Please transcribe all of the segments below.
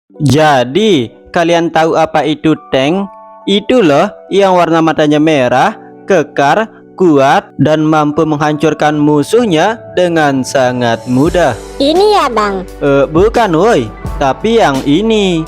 Jadi, kalian tahu apa itu tank? Itu loh yang warna matanya merah, kekar, kuat, dan mampu menghancurkan musuhnya dengan sangat mudah. Ini ya bang. Bukan woi, tapi yang ini.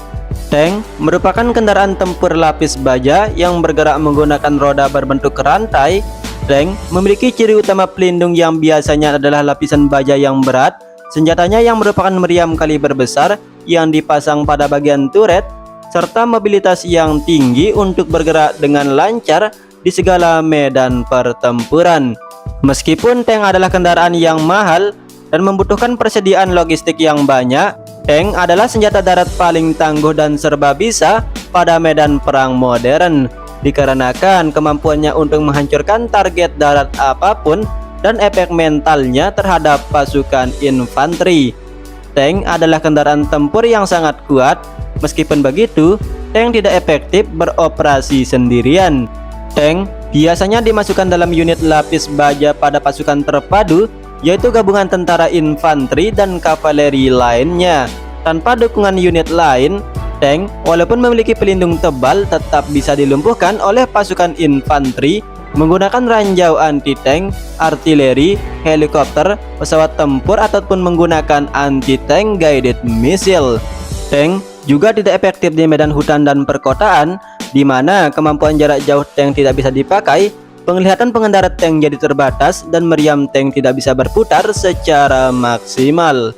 Tank merupakan kendaraan tempur lapis baja yang bergerak menggunakan roda berbentuk rantai. Tank memiliki ciri utama pelindung yang biasanya adalah lapisan baja yang berat, senjatanya yang merupakan meriam kaliber besar yang dipasang pada bagian turret, serta mobilitas yang tinggi untuk bergerak dengan lancar di segala medan pertempuran. Meskipun tank adalah kendaraan yang mahal dan membutuhkan persediaan logistik yang banyak, tank adalah senjata darat paling tangguh dan serba bisa pada medan perang modern, dikarenakan kemampuannya untuk menghancurkan target darat apapun dan efek mentalnya terhadap pasukan infanteri. Tank adalah kendaraan tempur yang sangat kuat. Meskipun begitu, tank tidak efektif beroperasi sendirian. Tank biasanya dimasukkan dalam unit lapis baja pada pasukan terpadu, yaitu gabungan tentara infanteri dan kavaleri lainnya. Tanpa dukungan unit lain, tank walaupun memiliki pelindung tebal tetap bisa dilumpuhkan oleh pasukan infanteri menggunakan ranjau anti-tank, artileri, helikopter, pesawat tempur ataupun menggunakan anti-tank guided missile. Tank juga tidak efektif di medan hutan dan perkotaan, di mana kemampuan jarak jauh tank tidak bisa dipakai. Penglihatan pengendara tank jadi terbatas dan meriam tank tidak bisa berputar secara maksimal.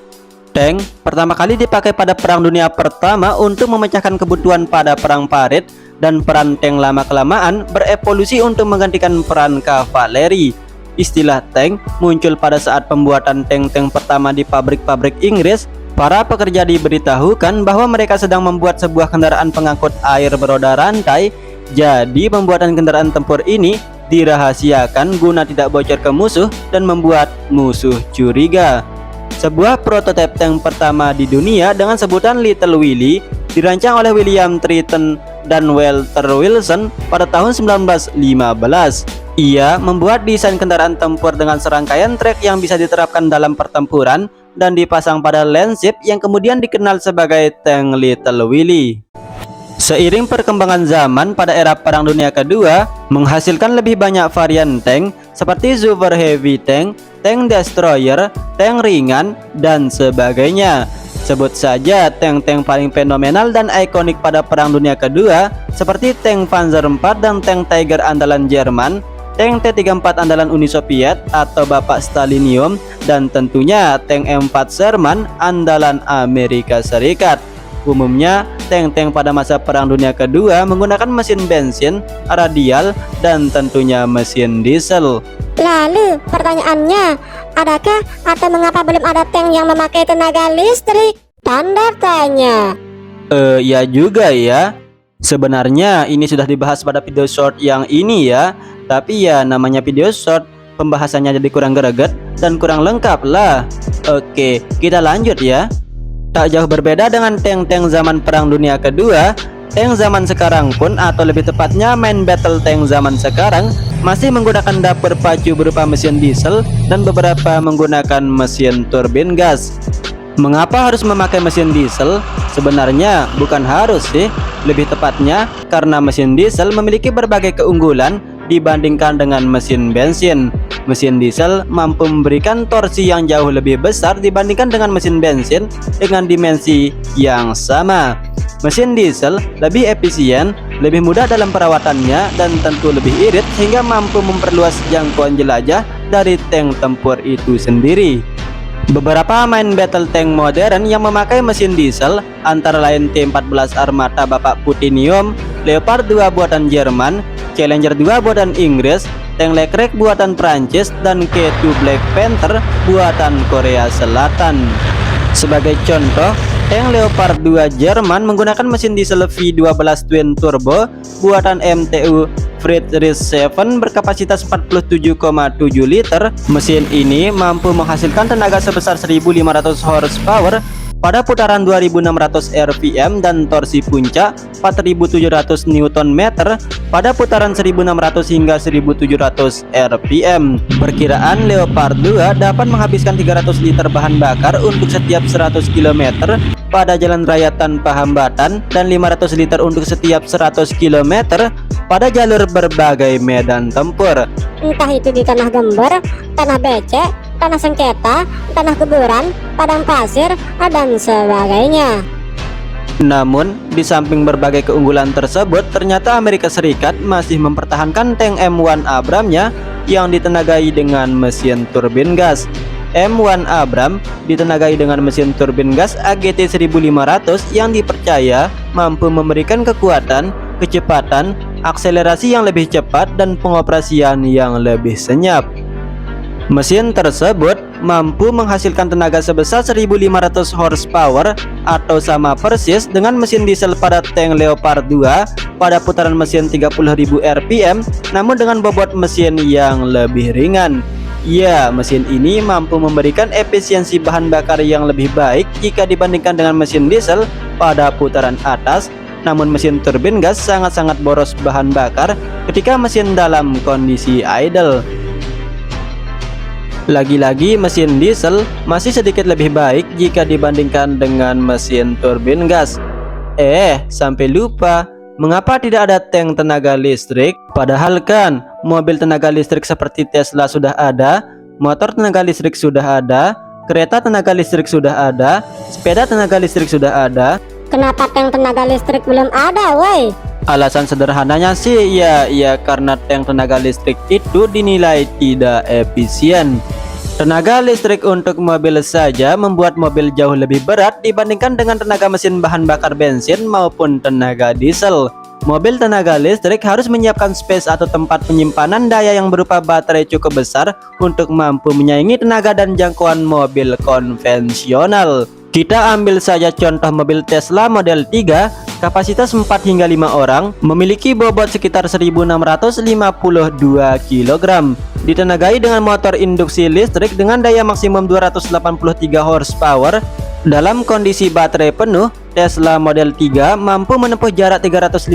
Tank pertama kali dipakai pada Perang Dunia Pertama untuk memecahkan kebutuhan pada perang parit, dan peran tank lama-kelamaan berevolusi untuk menggantikan peran kavaleri. Istilah tank muncul pada saat pembuatan tank-tank pertama di pabrik-pabrik Inggris. Para pekerja diberitahukan bahwa mereka sedang membuat sebuah kendaraan pengangkut air beroda rantai. Jadi pembuatan kendaraan tempur ini dirahasiakan guna tidak bocor ke musuh dan membuat musuh curiga. Sebuah prototipe tank pertama di dunia dengan sebutan Little Willie dirancang oleh William Triton dan Walter Wilson pada tahun 1915. Ia membuat desain kendaraan tempur dengan serangkaian trek yang bisa diterapkan dalam pertempuran dan dipasang pada Landship yang kemudian dikenal sebagai tank Little Willie. Seiring perkembangan zaman pada era Perang Dunia Kedua, menghasilkan lebih banyak varian tank seperti Super Heavy Tank, tank destroyer, tank ringan, dan sebagainya. Sebut saja tank-tank paling fenomenal dan ikonik pada Perang Dunia Kedua seperti tank Panzer IV dan tank Tiger andalan Jerman, tank T-34 andalan Uni Soviet atau Bapak Stalinium, dan tentunya tank M4 Sherman andalan Amerika Serikat. Umumnya, tank-tank pada masa Perang Dunia Kedua menggunakan mesin bensin, radial, dan tentunya mesin diesel. Lalu pertanyaannya, adakah atau mengapa belum ada tank yang memakai tenaga listrik? Tanda tanya. Ya juga ya. Sebenarnya ini sudah dibahas pada video short yang ini ya. Tapi ya namanya video short, pembahasannya jadi kurang greget dan kurang lengkap lah. Oke, kita lanjut ya. Tak jauh berbeda dengan tank-tank zaman Perang Dunia Kedua, tank zaman sekarang pun, atau lebih tepatnya main battle tank zaman sekarang, masih menggunakan dapur pacu berupa mesin diesel dan beberapa menggunakan mesin turbin gas. Mengapa harus memakai mesin diesel? Sebenarnya bukan harus sih, lebih tepatnya karena mesin diesel memiliki berbagai keunggulan dibandingkan dengan mesin bensin. Mesin diesel mampu memberikan torsi yang jauh lebih besar dibandingkan dengan mesin bensin dengan dimensi yang sama. Mesin diesel lebih efisien, lebih mudah dalam perawatannya, dan tentu lebih irit sehingga mampu memperluas jangkauan jelajah dari tank tempur itu sendiri. Beberapa main battle tank modern yang memakai mesin diesel antara lain T-14 Armata Bapak Putinium, Leopard 2 buatan Jerman, Challenger 2 buatan Inggris, tank Leclerc buatan Prancis, dan K2 Black Panther buatan Korea Selatan. Sebagai contoh, tank Leopard 2 Jerman menggunakan mesin diesel V12 Twin Turbo buatan MTU Friedrich 7 berkapasitas 47,7 liter. Mesin ini mampu menghasilkan tenaga sebesar 1500 horsepower pada putaran 2600 rpm dan torsi puncak 4700 Nm pada putaran 1600 hingga 1700 rpm. Perkiraan Leopard 2 dapat menghabiskan 300 liter bahan bakar untuk setiap 100 km pada jalan raya tanpa hambatan dan 500 liter untuk setiap 100 km pada jalur berbagai medan tempur. Entah itu di tanah gembur, tanah becek, tanah sengketa, tanah kuburan, padang pasir, dan sebagainya. Namun, di samping berbagai keunggulan tersebut, ternyata Amerika Serikat masih mempertahankan tank M1 Abrams-nya yang ditenagai dengan mesin turbin gas. M1 Abrams ditenagai dengan mesin turbin gas AGT 1500 yang dipercaya mampu memberikan kekuatan, kecepatan, akselerasi yang lebih cepat dan pengoperasian yang lebih senyap. Mesin tersebut mampu menghasilkan tenaga sebesar 1500 horsepower atau sama persis dengan mesin diesel pada tank Leopard 2 pada putaran mesin 30.000 rpm, namun dengan bobot mesin yang lebih ringan. Ya, mesin ini mampu memberikan efisiensi bahan bakar yang lebih baik jika dibandingkan dengan mesin diesel pada putaran atas, namun mesin turbin gas sangat-sangat boros bahan bakar ketika mesin dalam kondisi idle. Lagi-lagi mesin diesel masih sedikit lebih baik jika dibandingkan dengan mesin turbin gas. Sampai lupa, mengapa tidak ada tank tenaga listrik? Padahal kan mobil tenaga listrik seperti Tesla sudah ada, motor tenaga listrik sudah ada, kereta tenaga listrik sudah ada, sepeda tenaga listrik sudah ada. Kenapa tank tenaga listrik belum ada, woi? Alasan sederhananya sih ya karena tank tenaga listrik itu dinilai tidak efisien. Tenaga listrik untuk mobil saja membuat mobil jauh lebih berat dibandingkan dengan tenaga mesin bahan bakar bensin maupun tenaga diesel. Mobil tenaga listrik harus menyiapkan space atau tempat penyimpanan daya yang berupa baterai cukup besar untuk mampu menyaingi tenaga dan jangkauan mobil konvensional. Kita ambil saja contoh mobil Tesla Model 3, kapasitas 4 hingga 5 orang, memiliki bobot sekitar 1652 kg. Ditenagai dengan motor induksi listrik dengan daya maksimum 283 horsepower. Dalam kondisi baterai penuh, Tesla Model 3 mampu menempuh jarak 354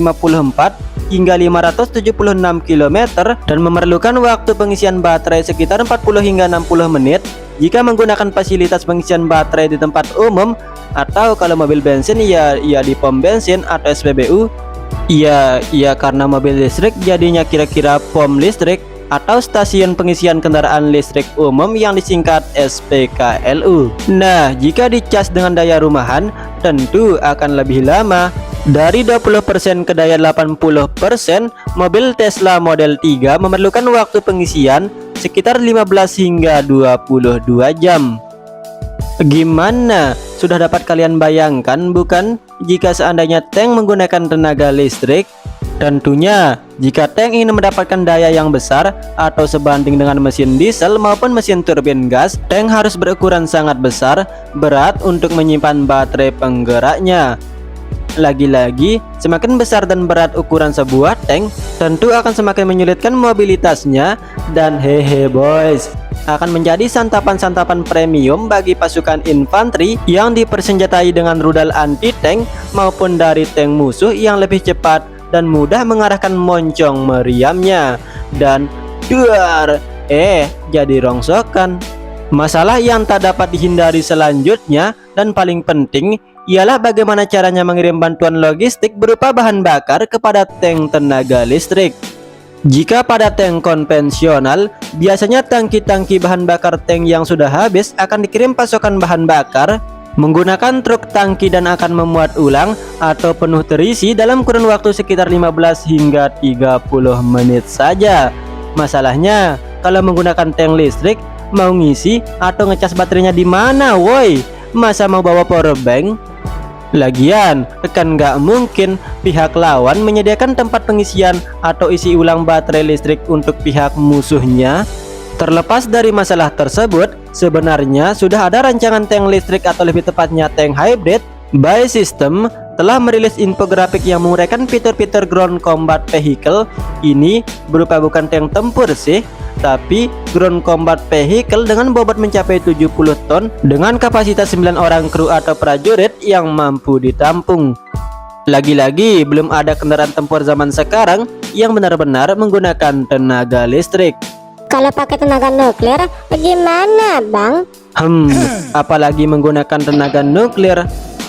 hingga 576 km dan memerlukan waktu pengisian baterai sekitar 40 hingga 60 menit jika menggunakan fasilitas pengisian baterai di tempat umum, atau kalau mobil bensin ya di pom bensin atau SPBU. Iya karena mobil listrik jadinya kira-kira pom listrik atau stasiun pengisian kendaraan listrik umum yang disingkat SPKLU. Nah, jika dicas dengan daya rumahan tentu akan lebih lama. Dari 20% ke daya 80%, mobil Tesla Model 3 memerlukan waktu pengisian sekitar 15 hingga 22 jam. Gimana? Sudah dapat kalian bayangkan bukan? Jika seandainya tank menggunakan tenaga listrik, tentunya jika tank ingin mendapatkan daya yang besar atau sebanding dengan mesin diesel maupun mesin turbin gas, tank harus berukuran sangat besar, berat untuk menyimpan baterai penggeraknya. Lagi-lagi, semakin besar dan berat ukuran sebuah tank, tentu akan semakin menyulitkan mobilitasnya dan hehe boys, akan menjadi santapan-santapan premium bagi pasukan infanteri yang dipersenjatai dengan rudal anti-tank maupun dari tank musuh yang lebih cepat dan mudah mengarahkan moncong meriamnya. Dan duar, jadi rongsokan. Masalah yang tak dapat dihindari selanjutnya dan paling penting ialah bagaimana caranya mengirim bantuan logistik berupa bahan bakar kepada tank tenaga listrik. Jika pada tank konvensional, biasanya tangki-tangki bahan bakar tank yang sudah habis akan dikirim pasokan bahan bakar menggunakan truk tangki dan akan memuat ulang atau penuh terisi dalam kurun waktu sekitar 15 hingga 30 menit saja. Masalahnya, kalau menggunakan tank listrik, mau ngisi atau ngecas baterainya di mana, woi? Masa mau bawa power bank? Lagian, kan nggak mungkin pihak lawan menyediakan tempat pengisian atau isi ulang baterai listrik untuk pihak musuhnya. Terlepas dari masalah tersebut, sebenarnya sudah ada rancangan tank listrik atau lebih tepatnya tank hybrid. By System telah merilis infografik yang menguraikan fitur-fitur ground combat vehicle ini berupa bukan tank tempur sih, tapi ground combat vehicle dengan bobot mencapai 70 ton dengan kapasitas 9 orang kru atau prajurit yang mampu ditampung. Lagi-lagi belum ada kendaraan tempur zaman sekarang yang benar-benar menggunakan tenaga listrik. Kalau pakai tenaga nuklir, gimana, Bang? Apalagi menggunakan tenaga nuklir.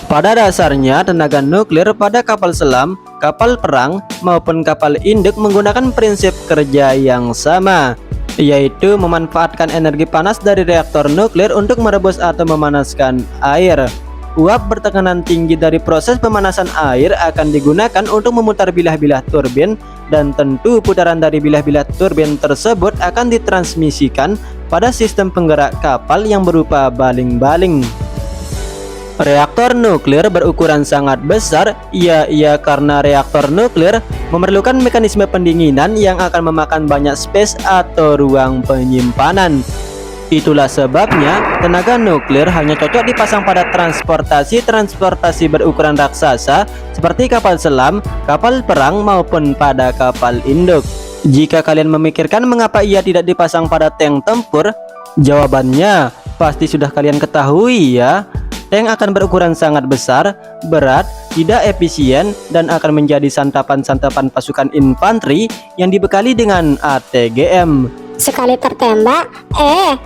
Pada dasarnya, tenaga nuklir pada kapal selam, kapal perang, maupun kapal induk menggunakan prinsip kerja yang sama, yaitu memanfaatkan energi panas dari reaktor nuklir untuk merebus atau memanaskan air. Uap bertekanan tinggi dari proses pemanasan air akan digunakan untuk memutar bilah-bilah turbin, dan tentu putaran dari bilah-bilah turbin tersebut akan ditransmisikan pada sistem penggerak kapal yang berupa baling-baling. Reaktor nuklir berukuran sangat besar, iya karena reaktor nuklir memerlukan mekanisme pendinginan yang akan memakan banyak space atau ruang penyimpanan. Itulah sebabnya tenaga nuklir hanya cocok dipasang pada transportasi berukuran raksasa seperti kapal selam, kapal perang maupun pada kapal induk. Jika kalian memikirkan mengapa ia tidak dipasang pada tank tempur, jawabannya pasti sudah kalian ketahui ya. Tank akan berukuran sangat besar, berat, tidak efisien, dan akan menjadi santapan-santapan pasukan infanteri yang dibekali dengan ATGM. Sekali tertembak,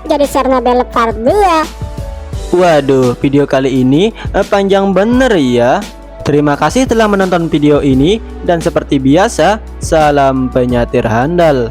jadi Chernobyl Part 2. Waduh, video kali ini panjang bener ya. Terima kasih telah menonton video ini, dan seperti biasa, salam penyatir handal.